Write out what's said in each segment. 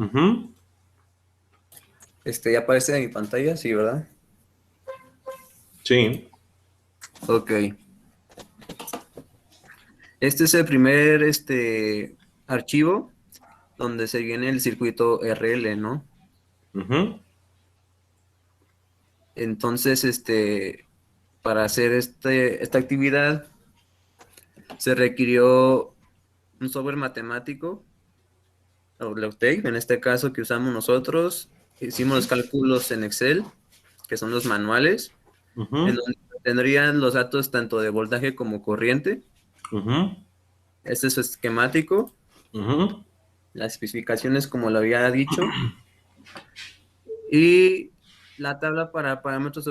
Ujú. Ya aparece en mi pantalla, sí, ¿verdad? Sí. Ok. Este es el primer archivo donde se viene el circuito RL, ¿no? Ujú. Entonces, para hacer esta actividad se requirió un software matemático, o Leutec, en este caso que usamos nosotros. Hicimos los cálculos en Excel, que son los manuales, en Ujú. donde tendrían los datos tanto de voltaje como corriente. Ujú. Este es su esquemático, Ujú. las especificaciones como lo había dicho, y la tabla para parámetros de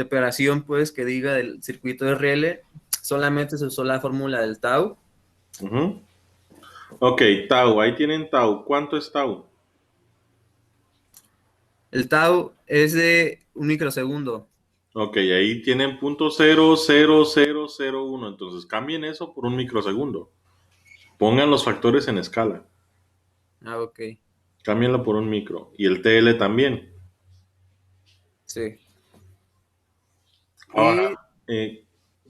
operación, pues, que diga del circuito RL, solamente se usó la fórmula del tau. Ujú. Ok, tau, ahí tienen tau. ¿Cuánto es tau? El tau es de un microsegundo. Ok, ahí tienen punto cero cero cero cero uno. Entonces cambien eso por un microsegundo. Pongan los factores en escala. Ah, ok, Cámbienlo por un micro. Y el TL también. sí. Ahora, Y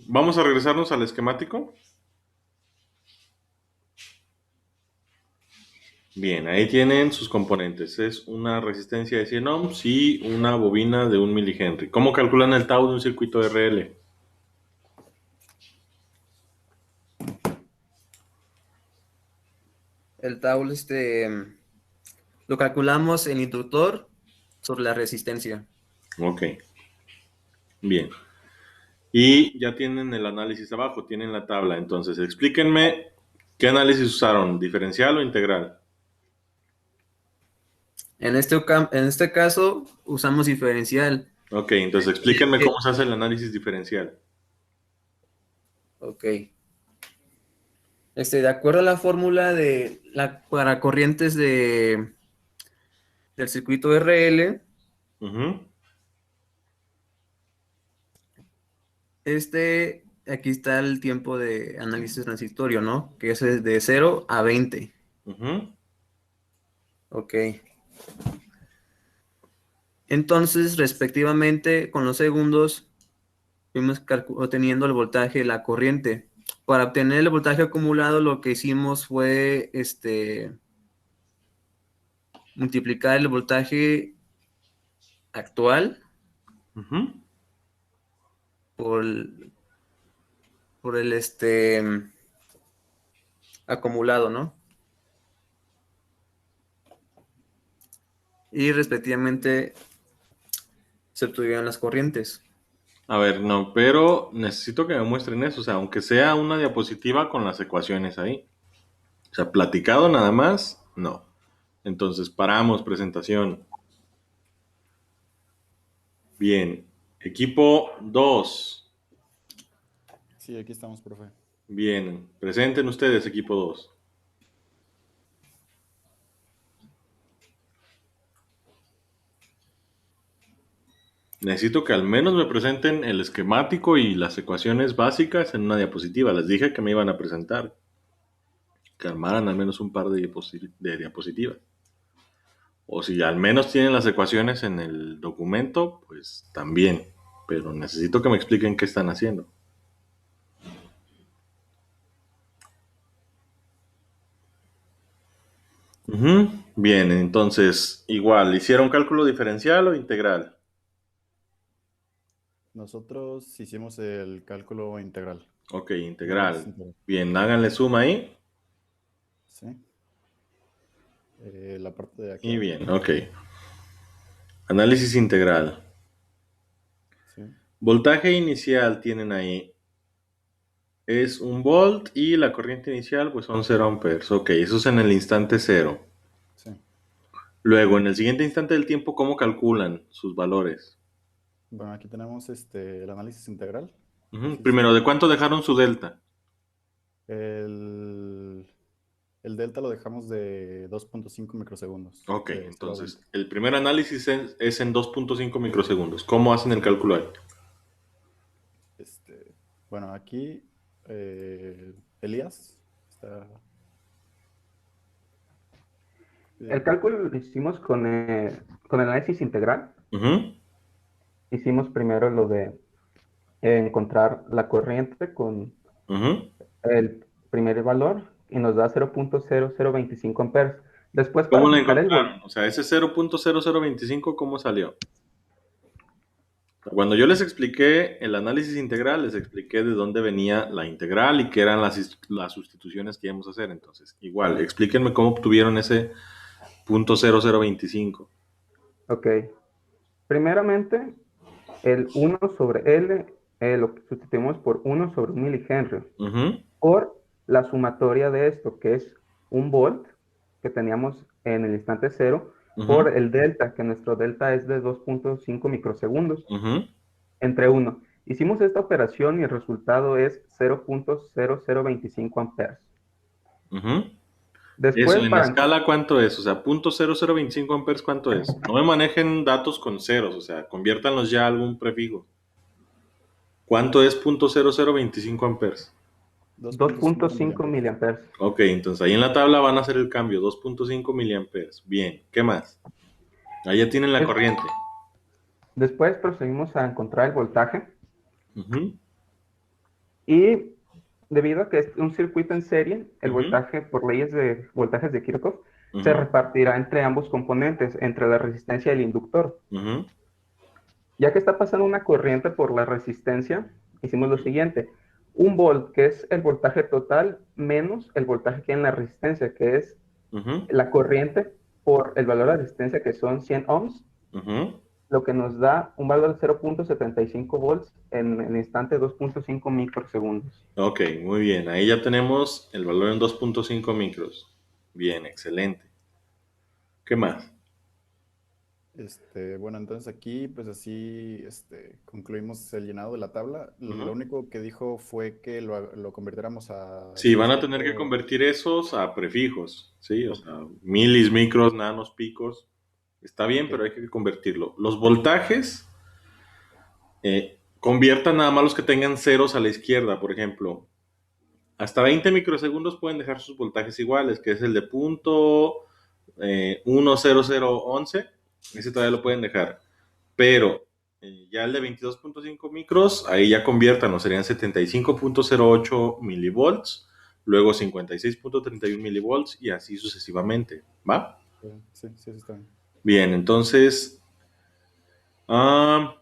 vamos a regresarnos al esquemático. Bien, ahí tienen sus componentes. Es una resistencia de 100 ohms y una bobina de 1 milihenry. ¿Cómo calculan el tau de un circuito RL? el tau, lo calculamos en inductor sobre la resistencia. Ok, bien. Y ya tienen el análisis abajo, tienen la tabla. Entonces, explíquenme qué análisis usaron, diferencial o integral. En este caso, usamos diferencial. Ok, entonces explíquenme Eh, cómo se hace el análisis diferencial. ok. De acuerdo a la fórmula para corrientes del circuito RL, Ujú. aquí está el tiempo de análisis transitorio, ¿no? Que es de 0 a 20. Ujú. Ok. Entonces, respectivamente, con los segundos, fuimos obteniendo el voltaje de la corriente. Para obtener el voltaje acumulado, lo que hicimos fue multiplicar el voltaje actual Ujú. por el acumulado, ¿no? Y respectivamente se obtuvieron las corrientes. A ver, no, pero necesito que me muestren eso, o sea, aunque sea una diapositiva con las ecuaciones ahí. O sea, platicado nada más, no. Entonces, paramos presentación. Bien. Equipo 2. Sí, aquí estamos, profe. Bien. Presenten ustedes, equipo 2. Necesito que al menos me presenten el esquemático y las ecuaciones básicas en una diapositiva. Les dije que me iban a presentar. Que armaran al menos un par de diapositivas. O si al menos tienen las ecuaciones en el documento, pues también. Pero necesito que me expliquen qué están haciendo. Ujú. Bien, entonces, igual, ¿hicieron cálculo diferencial o integral? Nosotros hicimos el cálculo integral, Ok, el análisis integral. integral. Bien, háganle suma ahí. Sí. La parte de aquí Y abajo. bien, ok. Análisis integral. Sí. Voltaje inicial tienen ahí. Es un volt y la corriente inicial pues son 0 amperes. Ok, eso es en el instante cero. Sí. Luego, en el siguiente instante del tiempo, ¿cómo calculan sus valores? Bueno, aquí tenemos el análisis integral. Ujú. Así se Primero, llama. ¿de cuánto dejaron su delta? El, el delta lo dejamos de 2.5 microsegundos, Ok, de 0 a entonces 20. el primer análisis es en 2.5 microsegundos. ¿Cómo hacen el cálculo ahí? Este, bueno, aquí Elías está. Sí. El cálculo lo hicimos con el análisis integral. Ujú, Hicimos primero lo de encontrar la corriente con ujú. el primer valor y nos da 0.0025 amperes. Después, ¿Cómo para la sacar el encontraron? O sea, ese 0.0025, ¿cómo salió? Cuando yo les expliqué el análisis integral, les expliqué de dónde venía la integral y qué eran las sustituciones que íbamos a hacer. Entonces, igual, explíquenme cómo obtuvieron ese punto 0025. ok, primeramente, el 1/L lo sustituimos por 1/1 milihenry Ujú, por la sumatoria de esto, que es un volt que teníamos en el instante cero, ujú, por el delta, que nuestro delta es de 2.5 microsegundos, ujú, entre uno. Hicimos esta operación y el resultado es 0.0025 amperes. ujú. Eso, Después, en escala, ¿cuánto es? O sea, punto 0025 amperes, ¿cuánto es? No me manejen datos con ceros, o sea, conviértanlos ya a algún prefijo. ¿Cuánto es punto 0025 amperes? 2.5 2.5 miliamperes. miliamperes. Ok, entonces ahí en la tabla van a hacer el cambio, 2.5 miliamperes. Bien, ¿qué más? Ahí ya tienen la Des- corriente. Después procedimos a encontrar el voltaje Ujú, y debido a que es un circuito en serie, el ujú, voltaje por leyes de voltajes de Kirchhoff se ujú, repartirá entre ambos componentes, entre la resistencia y el inductor. ujú, Ya que está pasando una corriente por la resistencia, hicimos lo siguiente. Un volt, que es el voltaje total, menos el voltaje que hay en la resistencia, que es ujú, la corriente por el valor de resistencia, que son 100 ohms, ujú. lo que nos da un valor de 0.75 volts en el instante 2.5 microsegundos. Ok, muy bien. Ahí ya tenemos el valor en 2.5 micros. Bien, excelente. ¿Qué más? Bueno, entonces aquí, pues así, concluimos el llenado de la tabla. Lo Ujú. único que dijo fue que lo convirtiéramos a Sí, van a tener que circuito. convertir esos a prefijos, ¿sí? O Ok, sea, milis, micros, nanos, picos. Está bien, ok, pero hay que convertirlo. Los voltajes, conviertan nada más los que tengan ceros a la izquierda, por ejemplo. Hasta 20 microsegundos pueden dejar sus voltajes iguales, que es el de punto 10011. Ese todavía lo pueden dejar. Pero ya el de 22.5 micros, ahí ya conviértanlo, serían 75.08 milivolts, luego 56.31 milivolts y así sucesivamente. ¿Va? sí, sí, sí, está bien. Bien, entonces,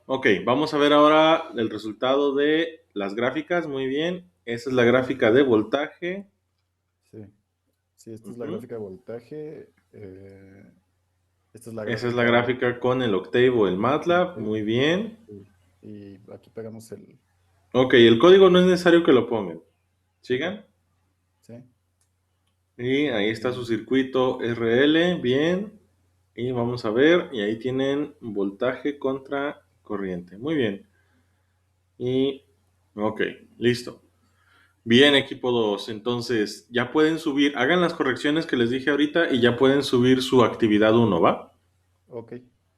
ok, vamos a ver ahora el resultado de las gráficas. Muy bien, esa es la gráfica de voltaje. Sí, sí, esta es la Ujú. gráfica de voltaje. Esta es la Esa es la gráfica de... gráfica con el Octave o el MATLAB. Sí, Muy bien. sí. Y aquí pegamos el... Ok, el código no es necesario que lo pongan. Ok, Sigan. sí. Y ahí está su circuito RL, bien. Y vamos a ver, y ahí tienen voltaje contra corriente. Muy bien. Y, ok, listo. Bien, equipo 2. Entonces, ya pueden subir, hagan las correcciones que les dije ahorita y ya pueden subir su actividad uno, ¿va? Ok.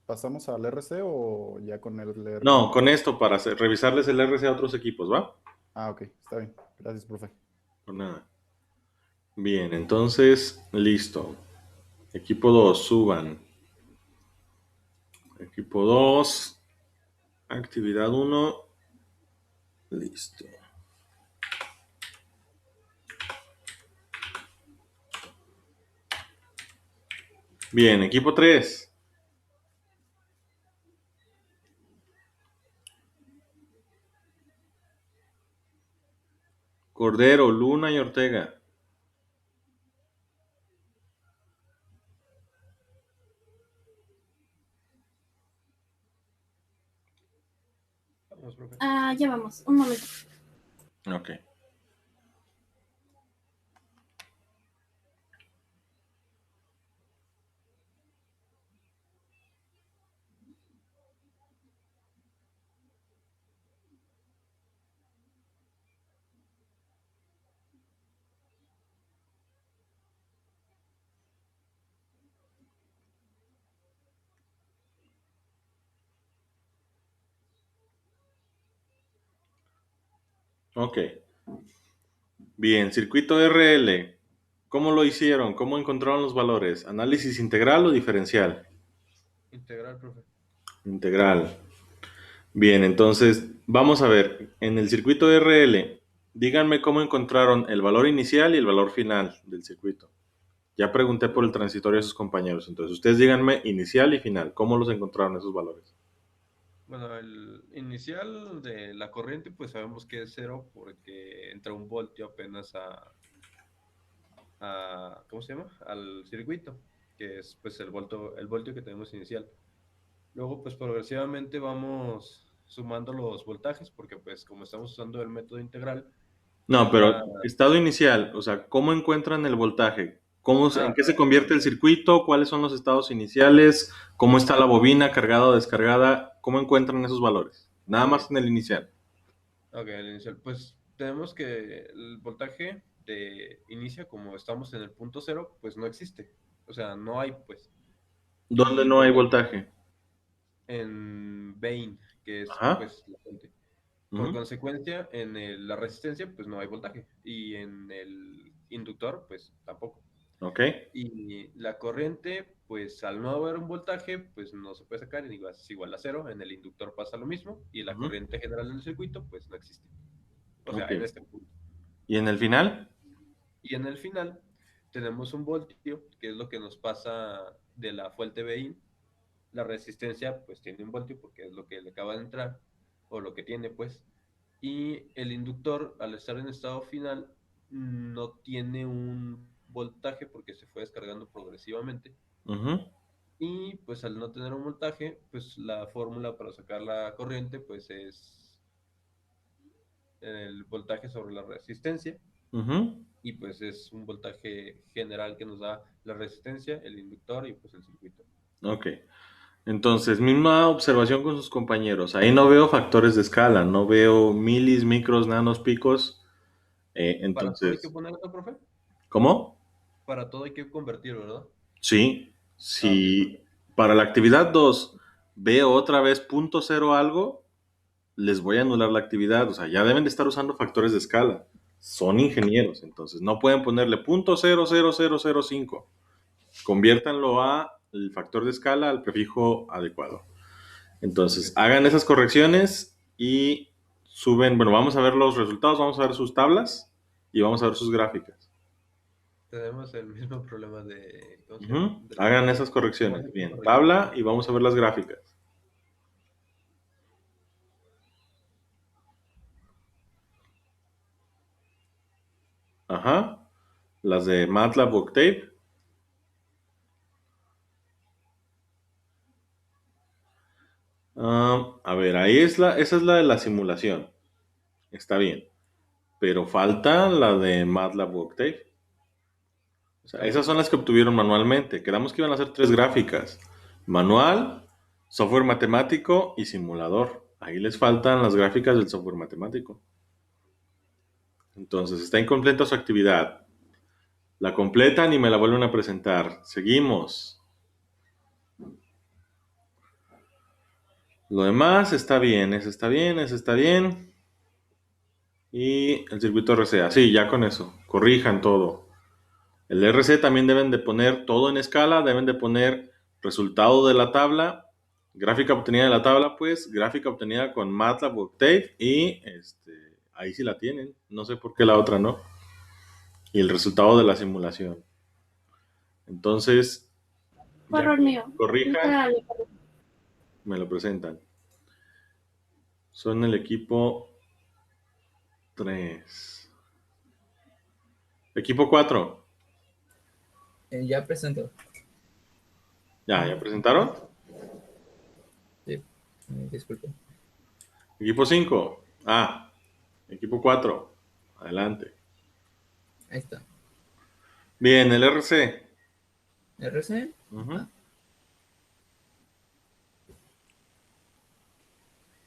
¿Pasamos al RC o ya con el No, RL? con esto para revisarles el RC a otros equipos, ¿va? Ah, ok, está bien. Gracias, profe. Por nada. Bien, entonces, listo. Equipo 2, suban. Equipo 2, actividad uno, listo. Bien, equipo 3. Cordero, Luna y Ortega. Ya vamos, un momento. Ok. Ok. Bien, circuito RL. ¿Cómo lo hicieron? ¿Cómo encontraron los valores? ¿Análisis integral o diferencial? Integral, profe. Integral. Bien, entonces vamos a ver. En el circuito RL, díganme cómo encontraron el valor inicial y el valor final del circuito. Ya pregunté por el transitorio a sus compañeros. Entonces, ustedes díganme inicial y final. ¿Cómo los encontraron esos valores? Bueno, el inicial de la corriente, pues sabemos que es 0 porque entra un voltio apenas ¿cómo se llama? Al circuito, que es pues el voltio que tenemos inicial. Luego, pues progresivamente vamos sumando los voltajes, porque pues como estamos usando el método integral, No, pues pero ya... estado inicial, o sea, ¿cómo encuentran el voltaje? ¿En qué se el convierte el circuito? ¿Cuáles son los estados iniciales? ¿Cómo está la bobina cargada o descargada? ¿Cómo encuentran esos valores? Nada más en el inicial. Ok, el inicial. Pues tenemos que el voltaje de inicia, como estamos en el punto cero, pues no existe. O sea, no hay, pues. ¿Dónde Y no por hay voltaje? en Vein, que es Ajá. pues la fuente. Por Ujú. consecuencia, en la resistencia, pues no hay voltaje. Y en el inductor, pues tampoco. Ok. Y la corriente, pues al no haber un voltaje, pues no se puede sacar, y es igual a cero. En el inductor pasa lo mismo. Y la Ujú. corriente general del circuito, pues no existe. O sea, Ok. en este punto. ¿Y en el final? Y en el final tenemos un voltio, que es lo que nos pasa de la fuente Bein. La resistencia pues tiene un voltio porque es lo que le acaba de entrar, o lo que tiene pues. Y el inductor, al estar en estado final, no tiene un voltaje porque se fue descargando progresivamente. Ujú. Y pues al no tener un voltaje, pues la fórmula para sacar la corriente pues es el voltaje sobre la resistencia. Ujú. Y pues es un voltaje general que nos da la resistencia, el inductor y pues el circuito. Ok. Entonces, misma observación con sus compañeros. Ahí no veo factores de escala, no veo milis, micros, nanos, picos. Para todo hay que Entonces, poner esto, profe. ¿cómo? Para todo hay que convertir, ¿verdad? Sí, Ah, ok, si perfecto. para la actividad 2 veo otra vez punto cero algo, les voy a anular la actividad. O sea, ya deben de estar usando factores de escala. Son ingenieros, entonces no pueden ponerle punto cero cero cero cero cinco. Conviértanlo a el factor de escala al prefijo adecuado. Entonces, Ok. hagan esas correcciones y suben, bueno, vamos a ver los resultados, vamos a ver sus tablas y vamos a ver sus gráficas. Tenemos el mismo problema de, ¿cómo se llama? Ujú. Hagan esas ¿Cómo correcciones. se puede Bien, corregir? tabla y vamos a ver las gráficas. Ajá. Las de MATLAB o Octave. A ver, esa es la de la simulación. Está bien. Pero falta la de MATLAB o Octave. O sea, esas son las que obtuvieron manualmente. Quedamos que iban a hacer 3 gráficas. Manual, software matemático y simulador. Ahí les faltan las gráficas del software matemático. Entonces, está incompleta su actividad. La completan y me la vuelven a presentar. Seguimos. Lo demás está bien, ese está bien, ese está bien. Y el circuito RCA. Sí, ya con eso. Corrijan todo. El RC también deben de poner todo en escala, deben de poner resultado de la tabla, gráfica obtenida de la tabla, pues, gráfica obtenida con MATLAB o Octave y ahí sí la tienen. No sé por qué la otra no. Y el resultado de la simulación. Entonces, Fue ya error que mío. corrijan, Literal. me lo presentan. Son el equipo 3. Equipo 4. Ya presento. ¿Ya presentaron? Sí, disculpe. Equipo 5. Equipo 4. Adelante. Ahí está. Bien, el RC. RC. Ujú.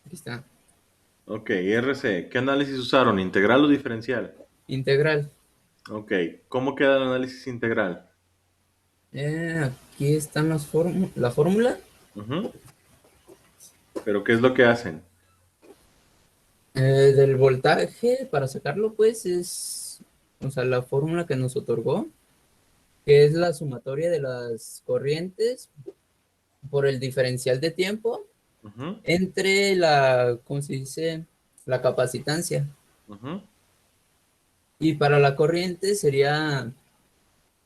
Aquí está. Ok, RC. ¿Qué análisis usaron? ¿Integral o diferencial? Integral. Ok, ¿cómo queda el análisis integral? Aquí están la fórmula. Ujú. ¿Pero qué es lo que hacen? Del voltaje, para sacarlo, pues es, o sea, la fórmula que nos otorgó que es la sumatoria de las corrientes por el diferencial de tiempo Ujú, entre la, ¿cómo se dice? La capacitancia. ujú. Y para la corriente sería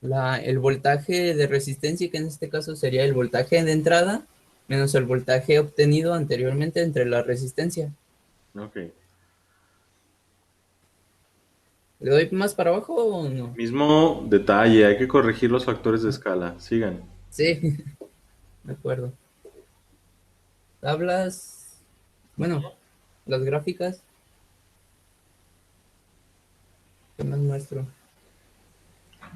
el voltaje de resistencia, que en este caso sería el voltaje de entrada, menos el voltaje obtenido anteriormente entre la resistencia. Ok. ¿Le doy más para abajo o no? Mismo detalle, hay que corregir los factores de escala. Sigan. Sí, de acuerdo. Tablas, bueno, las gráficas, ¿qué más muestro?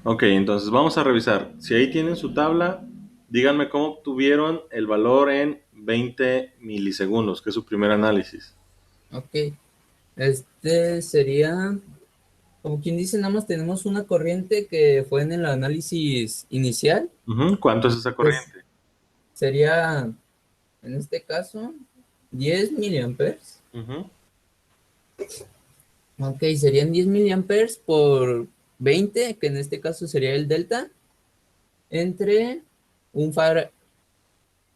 Ok, entonces vamos a revisar. Si ahí tienen su tabla, díganme cómo obtuvieron el valor en 20 milisegundos, que es su primer análisis. Ok, este sería, como quien dice, nada más tenemos una corriente que fue en el análisis inicial, Ujú, ¿cuánto es esa pues corriente? sería, en este caso, 10 miliamperes. Ujú, Ok, serían 10 miliamperes por 20, que en este caso sería el delta, entre un,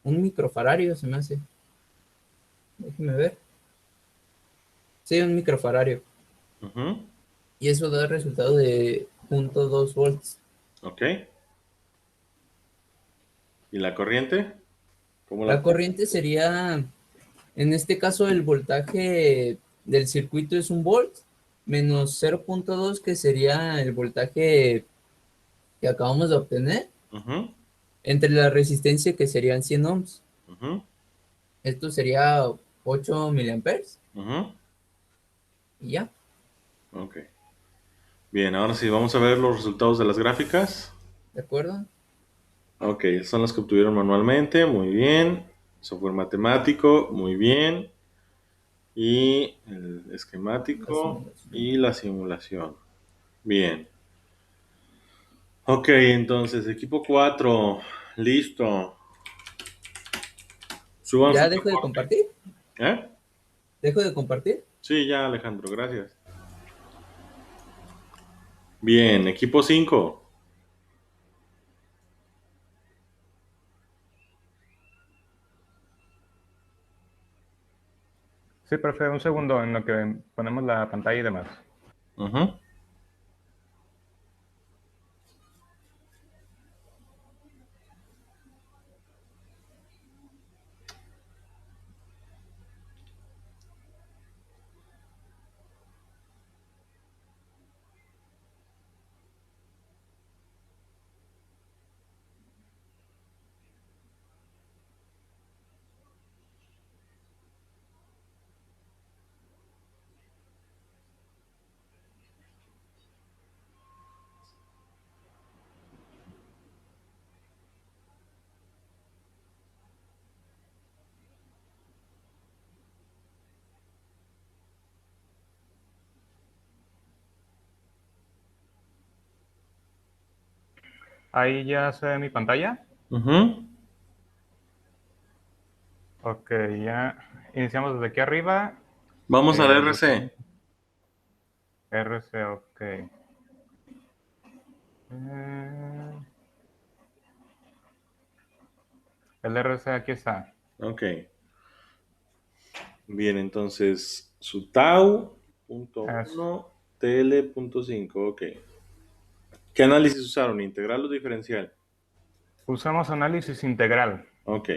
un microfarario, se me hace. Déjeme ver. Sí, un microfarario. ujú, Y eso da el resultado de 0.2 volts. ok. ¿Y la corriente? ¿Cómo la La obtuvo? corriente sería, en este caso, el voltaje del circuito es 1 volt, menos 0.2, que sería el voltaje que acabamos de obtener, Ujú, entre la resistencia, que serían 100 ohms. ujú, Esto sería 8 miliamperes. ujú, Y ya, ok. Bien, ahora sí, vamos a ver los resultados de las gráficas. ¿de acuerdo? Ok, son las que obtuvieron manualmente, muy bien. Software matemático, muy bien. Y el La esquemático simulación. y la simulación. Bien. Ok, entonces, equipo 4, listo. Suban su ¿Ya dejo de reporte. compartir? ¿Eh? ¿Dejo de compartir? Sí, ya, Alejandro, gracias. Bien, equipo 5. Sí, profe, un segundo en lo que ponemos la pantalla y demás. Ujú. Ahí ya se ve mi pantalla. Ujú. Ok, ya iniciamos desde aquí arriba. Vamos al Los RC. RC, ok. El RC aquí está. Ok. Bien, entonces, su tau, punto Es- 1, TL, punto 5. Ok. ¿Qué análisis usaron? ¿Integral o diferencial? Usamos análisis integral. Ok.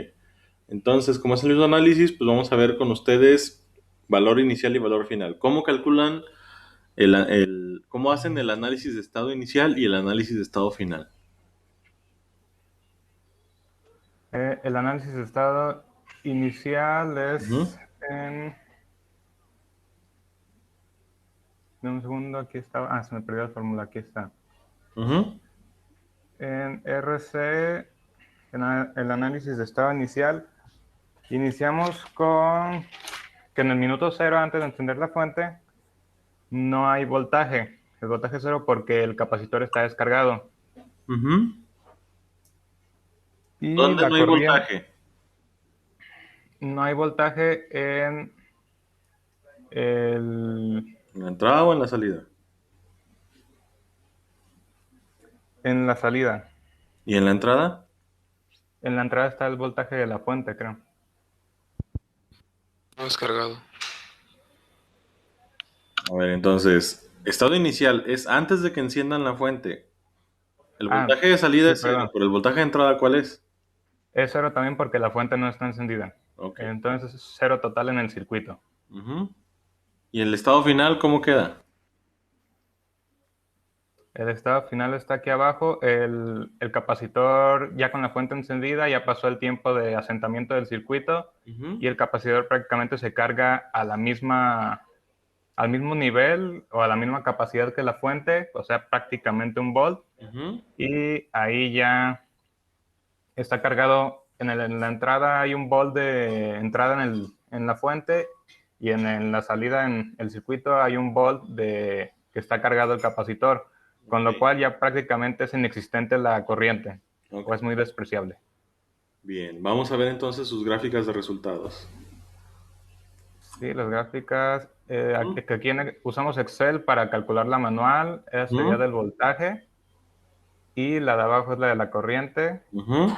Entonces, como es el mismo análisis, pues vamos a ver con ustedes valor inicial y valor final. ¿Cómo calculan cómo hacen el análisis de estado inicial y el análisis de estado final? El análisis de estado inicial Ujú, es en... dame un segundo, aquí está. Ah, se me perdió la fórmula, aquí está. ujú, En RC, el análisis de estado inicial, iniciamos con que en el minuto cero, antes de encender la fuente, no hay voltaje. El voltaje es cero porque el capacitor está descargado. ujú. Y ¿Dónde la no hay corriente, voltaje? no hay voltaje en el... ¿En la entrada o en la salida? En la salida. ¿Y en la entrada? En la entrada está el voltaje de la fuente, creo. No descargado. A ver, entonces, estado inicial es antes de que enciendan la fuente. El Ah, voltaje de salida sí, es 0, perdón. pero el voltaje de entrada, ¿cuál es? Es 0 también porque la fuente no está encendida. Ok. Entonces es 0 total en el circuito. Ujú. ¿Y el estado final cómo queda? El estado final está aquí abajo. El capacitor ya con la fuente encendida ya pasó el tiempo de asentamiento del circuito Ujú. y el capacitor prácticamente se carga a la misma, al mismo nivel o a la misma capacidad que la fuente, o sea, prácticamente un volt. Ujú. Y ahí ya está cargado. En la entrada hay un volt de entrada en la fuente y en la salida en el circuito hay un volt que está cargado el capacitor, con Ok. lo cual ya prácticamente es inexistente la corriente Ok. o es muy despreciable. Bien, vamos a ver entonces sus gráficas de resultados. Sí, las gráficas, Ujú. aquí usamos Excel para calcular la manual, esa sería Ujú. del voltaje y la de abajo es la de la corriente. Ujú.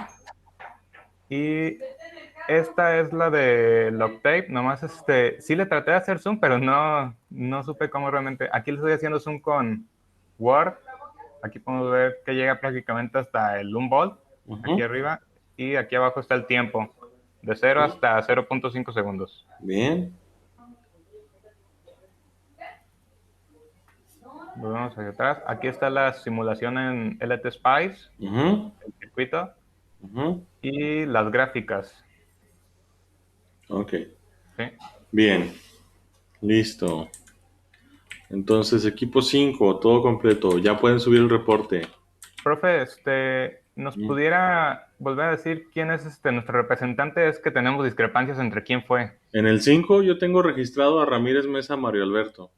Y esta es la de Loctave, nomás sí le traté de hacer zoom, pero no supe cómo realmente. Aquí le estoy haciendo zoom con Word. Aquí podemos ver que llega prácticamente hasta el 1 volt, aquí Ujú. arriba, y aquí abajo está el tiempo, de 0 hasta 0.5 segundos. Bien. Volvemos hacia atrás. Aquí está la simulación en LT Spice, Ujú. el circuito, Ujú. y las gráficas. Ok. ¿Sí? Bien. Listo. Entonces, equipo 5, todo completo. Ya pueden subir el reporte. Profe, ¿nos Bien. pudiera volver a decir quién es nuestro representante? Es que tenemos discrepancias entre quién fue. En el 5 yo tengo registrado a Ramírez Mesa Mario Alberto.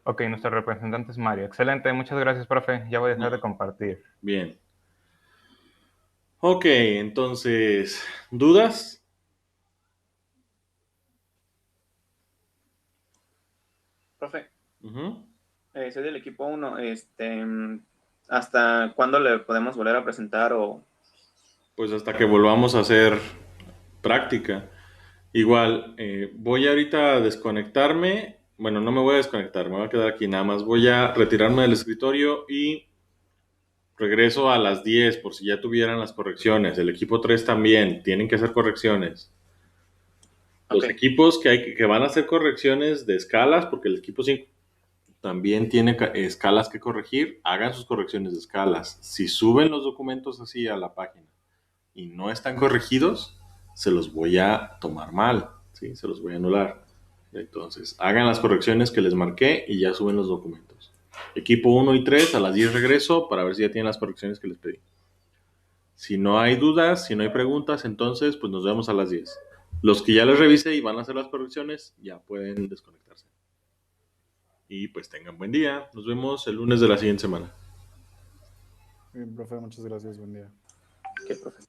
Ok, nuestro representante es Mario. Excelente, muchas gracias, profe. Ya voy a dejar No. de compartir. Bien. Ok, entonces, ¿dudas? Profe, Ujú. soy del equipo 1. ¿Hasta cuándo le podemos volver a presentar? Pues hasta que volvamos a hacer práctica. Igual, voy ahorita a desconectarme. Bueno, no me voy a desconectar, me voy a quedar aquí nada más. Voy a retirarme del escritorio y regreso a las 10 por si ya tuvieran las correcciones. El equipo 3 también, tienen que hacer correcciones. Los Ok. equipos que van a hacer correcciones de escalas, porque el equipo 5 también tiene escalas que corregir, hagan sus correcciones de escalas. Si suben los documentos así a la página y no están corregidos, se los voy a tomar mal, ¿sí? Se los voy a anular. Entonces, hagan las correcciones que les marqué y ya suben los documentos. Equipo 1 y 3 a las 10 regreso para ver si ya tienen las correcciones que les pedí. Si no hay dudas, si no hay preguntas, entonces pues nos vemos a las 10. Los que ya les revisé y van a hacer las correcciones ya pueden desconectarse. Y pues tengan buen día. Nos vemos el lunes de la siguiente semana. Bien, profe, muchas gracias. Buen día. ¿Qué, profe?